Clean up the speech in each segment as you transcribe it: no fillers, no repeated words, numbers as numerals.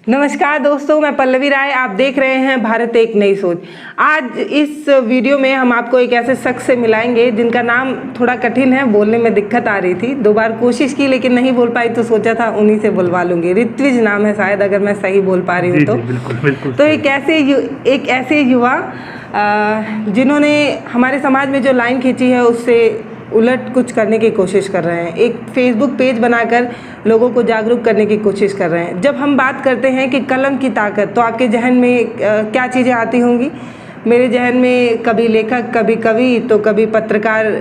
नमस्कार दोस्तों, मैं पल्लवी राय। आप देख रहे हैं भारत एक नई सोच। आज इस वीडियो में हम आपको एक ऐसे शख्स से मिलाएंगे जिनका नाम थोड़ा कठिन है, बोलने में दिक्कत आ रही थी। 2 बार कोशिश की लेकिन नहीं बोल पाई, तो सोचा था उन्हीं से बुलवा लूँगी। ऋत्विज नाम है शायद, अगर मैं सही बोल पा रही हूँ तो। बिल्कुल तो एक ऐसे युवा जिन्होंने हमारे समाज में जो लाइन खींची है उससे उलट कुछ करने की कोशिश कर रहे हैं। एक फेसबुक पेज बनाकर लोगों को जागरूक करने की कोशिश कर रहे हैं। जब हम बात करते हैं कि कलम की ताकत, तो आपके जहन में क्या चीज़ें आती होंगी? मेरे जहन में कभी लेखक, कभी कवि, तो कभी पत्रकार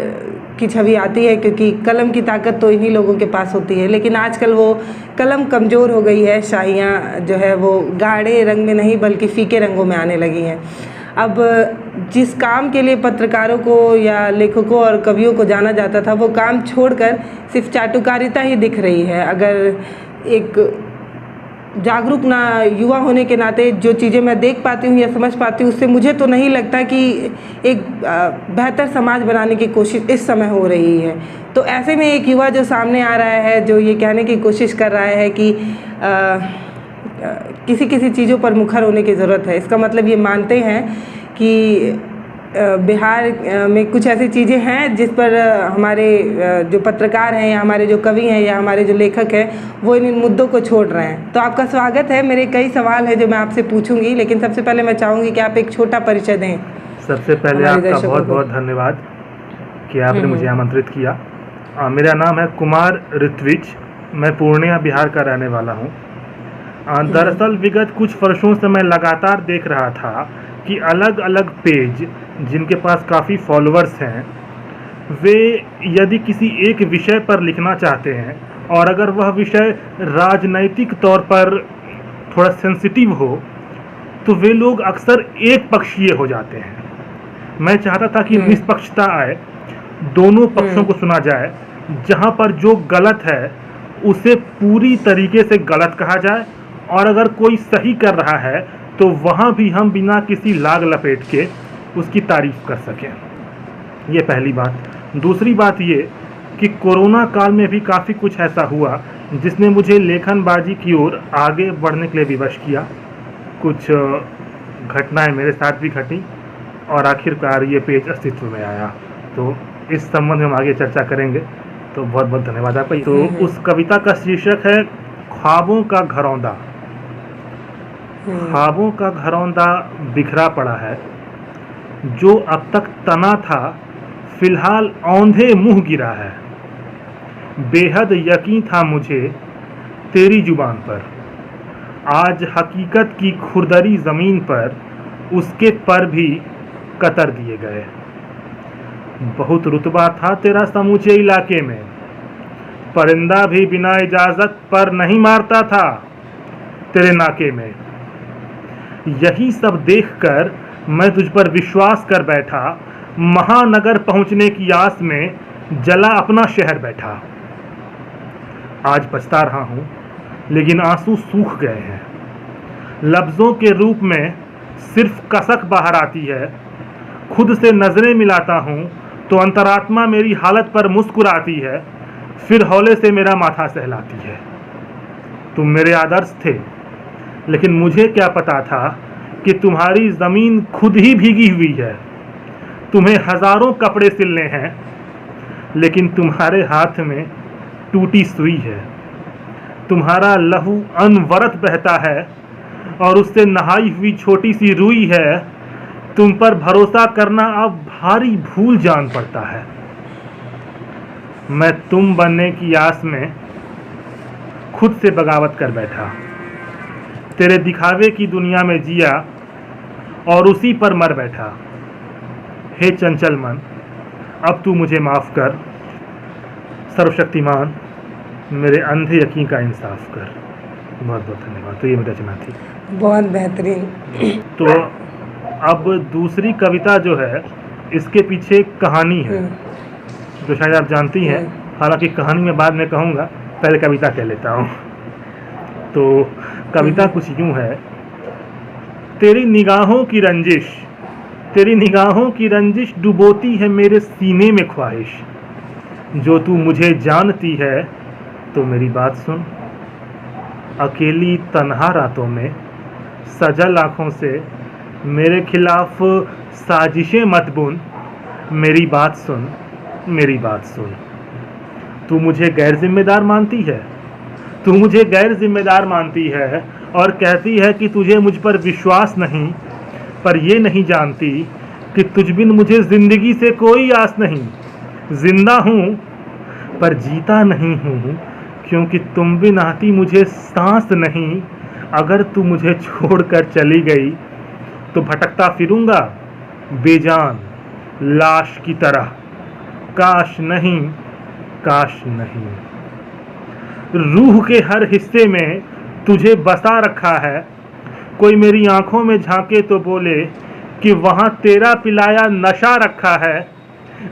की छवि आती है, क्योंकि कलम की ताकत तो इन्हीं लोगों के पास होती है। लेकिन आजकल वो कलम कमज़ोर हो गई है, शाहियाँ जो है वो गाढ़े रंग में नहीं बल्कि फीके रंगों में आने लगी हैं। अब जिस काम के लिए पत्रकारों को या लेखकों और कवियों को जाना जाता था, वो काम छोड़कर सिर्फ चाटुकारिता ही दिख रही है। अगर एक जागरूक युवा होने के नाते जो चीज़ें मैं देख पाती हूँ या समझ पाती हूँ, उससे मुझे तो नहीं लगता कि एक बेहतर समाज बनाने की कोशिश इस समय हो रही है। तो ऐसे में एक युवा जो सामने आ रहा है, जो ये कहने की कोशिश कर रहा है कि किसी किसी चीज़ों पर मुखर होने की ज़रूरत है। इसका मतलब ये मानते हैं कि बिहार में कुछ ऐसी चीज़ें हैं जिस पर हमारे जो पत्रकार हैं या हमारे जो कवि हैं या हमारे जो लेखक हैं, वो इन मुद्दों को छोड़ रहे हैं। तो आपका स्वागत है। मेरे कई सवाल हैं जो मैं आपसे पूछूंगी, लेकिन सबसे पहले मैं चाहूँगी कि आप एक छोटा परिचय दें। सबसे पहले आपका बहुत बहुत धन्यवाद कि आपने मुझे आमंत्रित किया। मेरा नाम है कुमार ऋत्विज। मैं पूर्णिया बिहार का रहने वाला हूँ। दरअसल विगत कुछ वर्षों से मैं लगातार देख रहा था कि अलग अलग पेज जिनके पास काफ़ी फॉलोअर्स हैं, वे यदि किसी एक विषय पर लिखना चाहते हैं और अगर वह विषय राजनैतिक तौर पर थोड़ा सेंसिटिव हो, तो वे लोग अक्सर एक पक्षीय हो जाते हैं। मैं चाहता था कि निष्पक्षता आए, दोनों पक्षों को सुना जाए। जहाँ पर जो गलत है उसे पूरी तरीके से गलत कहा जाए, और अगर कोई सही कर रहा है तो वहाँ भी हम बिना किसी लाग लपेट के उसकी तारीफ कर सकें। ये पहली बात। दूसरी बात ये कि कोरोना काल में भी काफ़ी कुछ ऐसा हुआ जिसने मुझे लेखनबाजी की ओर आगे बढ़ने के लिए विवश किया। कुछ घटनाएं मेरे साथ भी घटी और आखिरकार ये पेज अस्तित्व में आया। तो इस संबंध में हम आगे चर्चा करेंगे। तो बहुत बहुत धन्यवाद आपका। तो उस कविता का शीर्षक है ख्वाबों का घरौंदा। ख्वाबों का घरौंदा बिखरा पड़ा है, जो अब तक तना था फिलहाल औंधे मुंह गिरा है। बेहद यकीन था मुझे तेरी जुबान पर, आज हकीकत की खुरदरी ज़मीन पर उसके पर भी कतर दिए गए। बहुत रुतबा था तेरा समूचे इलाके में, परिंदा भी बिना इजाज़त पर नहीं मारता था तेरे नाके में। यही सब देखकर मैं तुझ पर विश्वास कर बैठा, महानगर पहुंचने की आस में जला अपना शहर बैठा। आज पछता रहा हूं लेकिन आंसू सूख गए हैं। लफ्ज़ों के रूप में सिर्फ कसक बाहर आती है। खुद से नज़रें मिलाता हूं तो अंतरात्मा मेरी हालत पर मुस्कुराती है, फिर हौले से मेरा माथा सहलाती है। तुम मेरे आदर्श थे, लेकिन मुझे क्या पता था कि तुम्हारी ज़मीन खुद ही भीगी हुई है। तुम्हें हज़ारों कपड़े सिलने हैं, लेकिन तुम्हारे हाथ में टूटी सुई है। तुम्हारा लहू अनवरत बहता है और उससे नहाई हुई छोटी सी रुई है। तुम पर भरोसा करना अब भारी भूल जान पड़ता है। मैं तुम बनने की आस में खुद से बगावत कर बैठा, तेरे दिखावे की दुनिया में जिया और उसी पर मर बैठा। हे चंचल मन, अब तू मुझे माफ़ कर। सर्वशक्तिमान, मेरे अंधे यकीन का इंसाफ कर। बहुत बहुत धन्यवाद। तो ये मेरी रचना थी। बहुत बेहतरीन। तो अब दूसरी कविता जो है, इसके पीछे एक कहानी है जो शायद आप जानती हैं। हालांकि कहानी में बाद में कहूँगा, पहले कविता कह लेता हूँ। तो कविता कुछ यूँ है। तेरी निगाहों की रंजिश डुबोती है मेरे सीने में ख्वाहिश। जो तू मुझे जानती है तो मेरी बात सुन। अकेली तन्हा रातों में सजल आँखों से मेरे खिलाफ साजिशें मत बुन। मेरी बात सुन, मेरी बात सुन। तू मुझे गैर जिम्मेदार मानती है, तू मुझे गैर जिम्मेदार मानती है और कहती है कि तुझे मुझ पर विश्वास नहीं, पर ये नहीं जानती कि तुझ बिन मुझे ज़िंदगी से कोई आस नहीं। जिंदा हूँ पर जीता नहीं हूँ, क्योंकि तुम बिन आती मुझे सांस नहीं। अगर तू मुझे छोड़कर चली गई तो भटकता फिरूंगा बेजान लाश की तरह। काश नहीं, काश नहीं। रूह के हर हिस्से में तुझे बसा रखा है। कोई मेरी आंखों में झांके तो बोले कि वहाँ तेरा पिलाया नशा रखा है।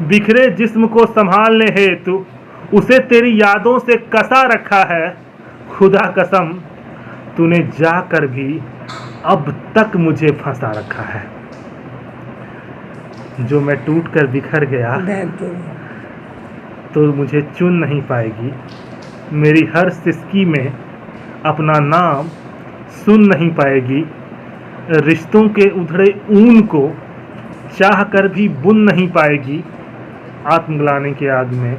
बिखरे जिस्म को संभालने हेतु उसे तेरी यादों से कसा रखा है। खुदा कसम तूने जाकर भी अब तक मुझे फंसा रखा है। जो मैं टूट कर बिखर गया तो मुझे चुन नहीं पाएगी। मेरी हर सिसकी में अपना नाम सुन नहीं पाएगी। रिश्तों के उधड़े ऊन को चाह कर भी बुन नहीं पाएगी। आत्मग्लानि के आग में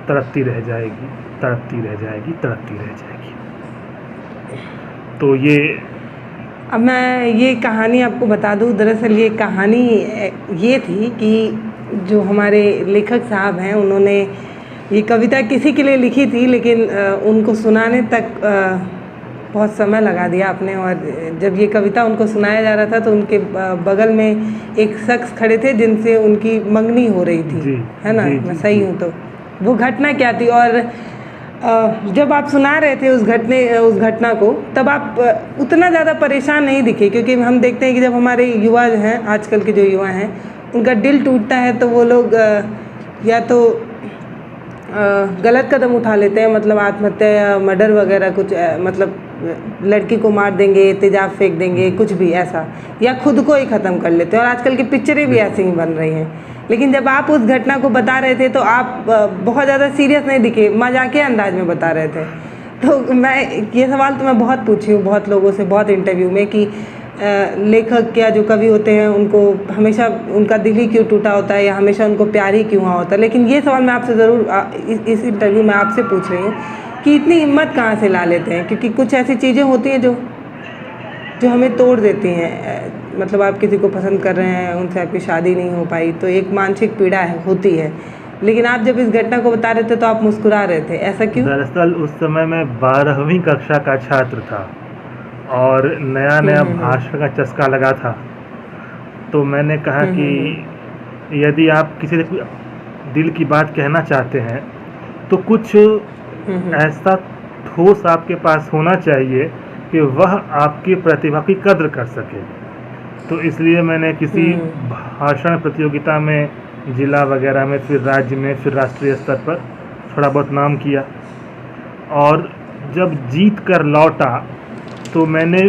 तड़पती रह जाएगी, तड़पती रह जाएगी, तड़पती रह जाएगी। तो ये अब मैं ये कहानी आपको बता दूं। दरअसल ये कहानी ये थी कि जो हमारे लेखक साहब हैं उन्होंने ये कविता किसी के लिए लिखी थी, लेकिन उनको सुनाने तक बहुत समय लगा दिया आपने। और जब ये कविता उनको सुनाया जा रहा था तो उनके बगल में एक शख्स खड़े थे जिनसे उनकी मंगनी हो रही थी, है ना? मैं सही हूँ तो वो घटना क्या थी? और जब आप सुना रहे थे उस घटना को, तब आप उतना ज़्यादा परेशान नहीं दिखे, क्योंकि हम देखते हैं कि जब हमारे युवा जो हैं, आजकल के जो युवा हैं, उनका दिल टूटता है तो वो लोग या तो गलत कदम उठा लेते हैं, मतलब आत्महत्या या मर्डर वगैरह कुछ, मतलब लड़की को मार देंगे, तेजाब फेंक देंगे, कुछ भी ऐसा, या खुद को ही ख़त्म कर लेते हैं। और आजकल की पिक्चरें भी ऐसी ही बन रही हैं। लेकिन जब आप उस घटना को बता रहे थे तो आप बहुत ज़्यादा सीरियस नहीं दिखे, मजाकिया अंदाज में बता रहे थे। तो मैं ये सवाल तो मैं बहुत पूछी हूँ बहुत लोगों से, बहुत इंटरव्यू में, कि लेखक या जो कवि होते हैं उनको हमेशा उनका दिल ही क्यों टूटा होता है, या हमेशा उनको प्यार ही क्यों हुआ होता है। लेकिन ये सवाल मैं आपसे ज़रूर इस इंटरव्यू में आपसे पूछ रही हूँ कि इतनी हिम्मत कहाँ से ला लेते हैं? क्योंकि कुछ ऐसी चीज़ें होती हैं जो हमें तोड़ देती हैं। मतलब आप किसी को पसंद कर रहे हैं, उनसे आपकी शादी नहीं हो पाई, तो एक मानसिक पीड़ा होती है। लेकिन आप जब इस घटना को बता रहे थे तो आप मुस्कुरा रहे थे, ऐसा क्यों? दरअसल उस समय मैं 12वीं कक्षा का छात्र था और नया नया भाषा का चस्का लगा था। तो मैंने कहा कि यदि आप किसी से दिल की बात कहना चाहते हैं तो कुछ ऐसा ठोस आपके पास होना चाहिए कि वह आपकी प्रतिभा की कद्र कर सके। तो इसलिए मैंने किसी भाषण प्रतियोगिता में, जिला वगैरह में, फिर राज्य में, फिर राष्ट्रीय स्तर पर थोड़ा बहुत नाम किया। और जब जीत कर लौटा तो मैंने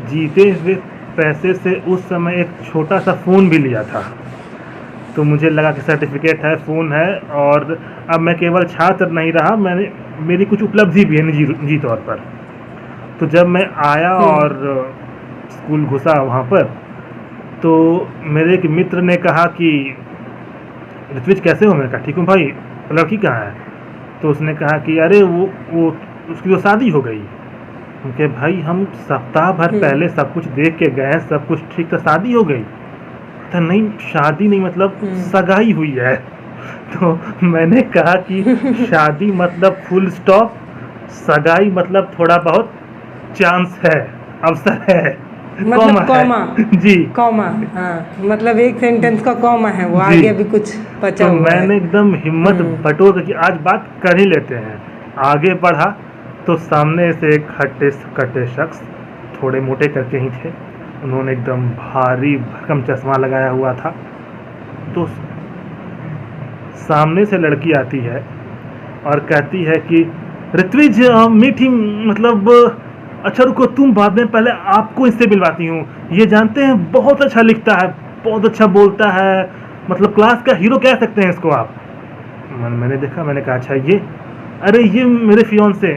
जीते हुए पैसे से उस समय एक छोटा सा फ़ोन भी लिया था। तो मुझे लगा कि सर्टिफिकेट है, फ़ोन है, और अब मैं केवल छात्र नहीं रहा, मेरी कुछ उपलब्धि भी है निजी तौर पर। तो जब मैं आया और स्कूल घुसा वहाँ पर, तो मेरे एक मित्र ने कहा कि ऋत्विज कैसे हो? मैंने कहा ठीक हूँ भाई, लड़की कहाँ है? तो उसने कहा कि अरे वो उसकी तो शादी हो गई। क्योंकि भाई हम सप्ताह भर पहले सब कुछ देख के गए, सब कुछ ठीक था, शादी हो गई? तो नहीं, शादी नहीं, मतलब सगाई हुई है। तो मैंने कहा कि शादी मतलब फुल स्टॉप, सगाई मतलब थोड़ा बहुत चांस है, अवसर है, मतलब कॉमा जी, कॉमा, हाँ, मतलब एक सेंटेंस का कॉमा है वो, आगे भी कुछ बचा तो हुआ है। मैंने एकदम हिम्मत बटोर कि आज बात कर ही लेते हैं। आगे बढ़ा तो सामने से एक हट्टे शख्स, थोड़े मोटे करके ही थे, उन्होंने एकदम भारी भरकम चश्मा लगाया हुआ था। तो सामने से लड़की आती है और कहती है कि ऋत्विज मीठी, मतलब अच्छा रुको, तुम बाद में, पहले आपको इससे मिलवाती हूँ। ये जानते हैं बहुत अच्छा लिखता है, बहुत अच्छा बोलता है, मतलब क्लास का हीरो कह सकते हैं इसको आप। मैंने देखा, मैंने कहा अच्छा ये, अरे ये मेरे फियोंसे,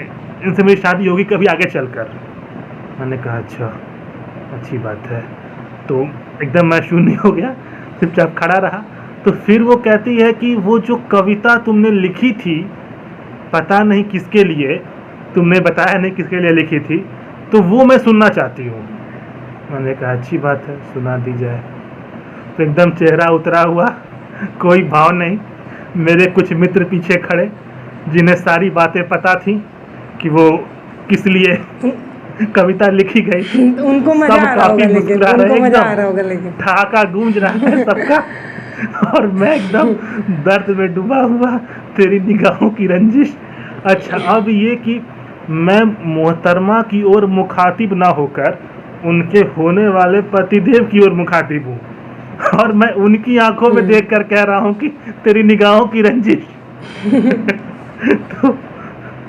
इनसे मेरी शादी होगी कभी आगे चलकर। मैंने कहा अच्छा, अच्छी बात है। तो एकदम मैं शून्य हो गया, चुपचाप खड़ा रहा। तो फिर वो कहती है कि वो जो कविता तुमने लिखी थी, पता नहीं किसके लिए, तुमने बताया नहीं किसके लिए लिखी थी, तो वो मैं सुनना चाहती हूँ। मैंने कहा अच्छी बात है, सुना दी जाए। तो एकदम चेहरा उतरा हुआ, कोई भाव नहीं। मेरे कुछ मित्र पीछे खड़े जिन्हें सारी बातें पता थी कि वो किस लिए कविता लिखी गई थी। उनको मजा आ रहा होगा, लेकिन उनको मजा आ रहा होगा, लेकिन ठहाका गूंज रहा है सबका। और मैं एकदम दर्द में डूबा हुआ, तेरी निगाहों की रंजिश। अच्छा, अब ये कि मैं मोहतरमा की ओर मुखातिब ना होकर उनके होने वाले पतिदेव की ओर मुखातिब हूँ, और मैं उनकी आंखों में देखकर कह रहा हूँ कि तेरी निगाहों की रंजिश। तो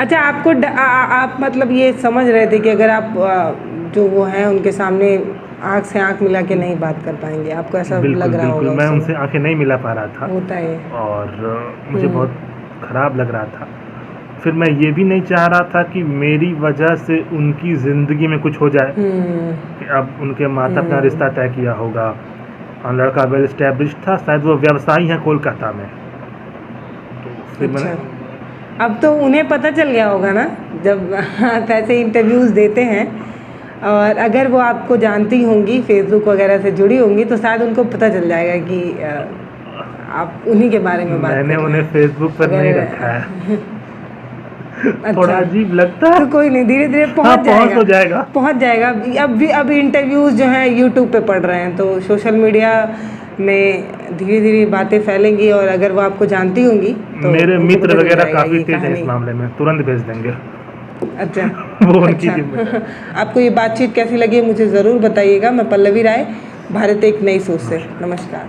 अच्छा, आपको आप मतलब ये समझ रहे थे कि अगर आप जो वो हैं उनके सामने आँख से आँख मिला के नहीं बात कर पाएंगे, आपको ऐसा लग रहा होगा? मैं उनसे आंखें नहीं मिला पा रहा था, होता है, और मुझे बहुत ख़राब लग रहा था। फिर मैं ये भी नहीं चाह रहा था कि मेरी वजह से उनकी ज़िंदगी में कुछ हो जाए। कि अब उनके माता अपना रिश्ता तय किया होगा, और लड़का वेल एस्टेब्लिश था, शायद वो व्यवसायी हैं कोलकाता में। तो फिर अच्छा, अब तो उन्हें पता चल गया होगा ना, जब आप ऐसे इंटरव्यूज़ देते हैं, और अगर वो आपको जानती होंगी, फेसबुक वगैरह से जुड़ी होंगी, तो शायद उनको पता चल जाएगा कि आप उन्हीं के बारे में बात कर रहे हैं। मैंने उन्हें फेसबुक पर नहीं रखा है। अच्छा, थोड़ा अजीब लगता है। तो कोई नहीं, धीरे धीरे पहुंच जाएगा, पहुंच जाएगा। अब इंटरव्यूज़ जो हैं यूट्यूब पे पढ़ रहे हैं, तो सोशल मीडिया में धीरे धीरे बातें फैलेंगी, और अगर वो आपको जानती होंगी तो मेरे मित्र वगैरह काफ़ी तेज हैं इस मामले में, तुरंत भेज देंगे। अच्छा, वो उनकी जिम्मेदारी। आपको ये बातचीत कैसी लगी मुझे ज़रूर बताइएगा। मैं पल्लवी राय, भारत एक नई सोच से। नमस्कार।